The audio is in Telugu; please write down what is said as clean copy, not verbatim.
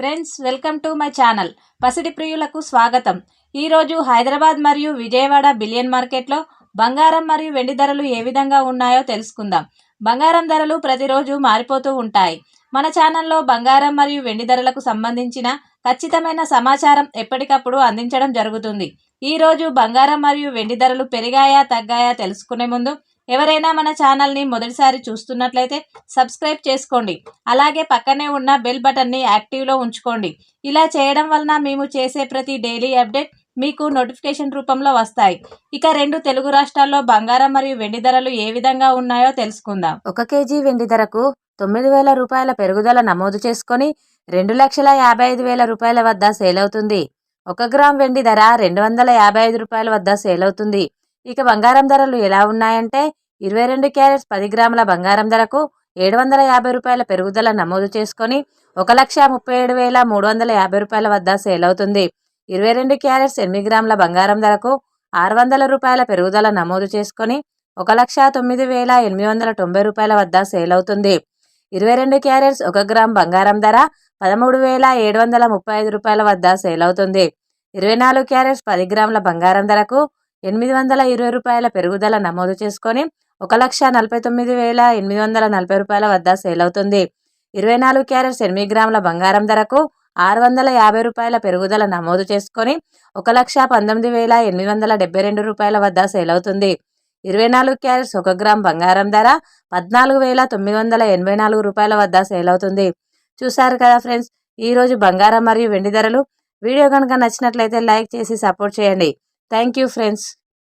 Friends, welcome to my channel. పసిడి ప్రియులకు స్వాగతం. ఈరోజు హైదరాబాద్ మరియు విజయవాడ బిలియన్ మార్కెట్లో బంగారం మరియు వెండి ధరలు ఏ విధంగా ఉన్నాయో తెలుసుకుందాం. బంగారం ధరలు ప్రతిరోజు మారిపోతూ ఉంటాయి. మన ఛానల్లో బంగారం మరియు వెండి ధరలకు సంబంధించిన ఖచ్చితమైన సమాచారం ఎప్పటికప్పుడు అందించడం జరుగుతుంది. ఈరోజు బంగారం మరియు వెండి ధరలు పెరిగాయా తగ్గాయా తెలుసుకునే ముందు ఎవరైనా మన ఛానల్ని మొదటిసారి చూస్తున్నట్లయితే సబ్స్క్రైబ్ చేసుకోండి. అలాగే పక్కనే ఉన్న బెల్ బటన్ని యాక్టివ్లో ఉంచుకోండి. ఇలా చేయడం వలన మేము చేసే ప్రతి డైలీ అప్డేట్ మీకు నోటిఫికేషన్ రూపంలో వస్తాయి. ఇక రెండు తెలుగు రాష్ట్రాల్లో బంగారం మరియు వెండి ధరలు ఏ విధంగా ఉన్నాయో తెలుసుకుందాం. 1 కేజీ వెండి ధరకు 9,000 రూపాయల పెరుగుదల నమోదు చేసుకొని 2,55,000 రూపాయల వద్ద సేల్ అవుతుంది. 1 గ్రామ్ వెండి ధర 255 రూపాయల వద్ద సేల్ అవుతుంది. ఇక బంగారం ధరలు ఎలా ఉన్నాయంటే 22 క్యారెట్స్ 10 గ్రాముల బంగారం ధరకు 750 రూపాయల పెరుగుదల నమోదు చేసుకొని 1,37,350 రూపాయల వద్ద సేల్ అవుతుంది. 22 క్యారెట్స్ 8 గ్రాముల బంగారం ధరకు 600 రూపాయల పెరుగుదల నమోదు చేసుకొని 1,09,890 రూపాయల వద్ద సేల్ అవుతుంది. 22 క్యారెట్స్ 1 గ్రామ్ బంగారం ధర 13,735 రూపాయల వద్ద సేల్ అవుతుంది. 24 క్యారెట్స్ 10 గ్రాముల బంగారం ధరకు 820 రూపాయల పెరుగుదల నమోదు చేసుకొని 1,49,840 రూపాయల వద్ద సేల్ అవుతుంది. 24 క్యారెట్స్ 8 గ్రాముల బంగారం ధరకు 650 రూపాయల పెరుగుదల నమోదు చేసుకొని 1,19,872 రూపాయల వద్ద సేల్ అవుతుంది. 24 క్యారెట్స్ 1 గ్రామ్ బంగారం ధర 14,984 రూపాయల వద్ద సేల్ అవుతుంది. చూసారు కదా ఫ్రెండ్స్, ఈరోజు బంగారం మరియు వెండి ధరలు. వీడియో కనుక నచ్చినట్లయితే లైక్ చేసి సపోర్ట్ చేయండి. Thank you friends.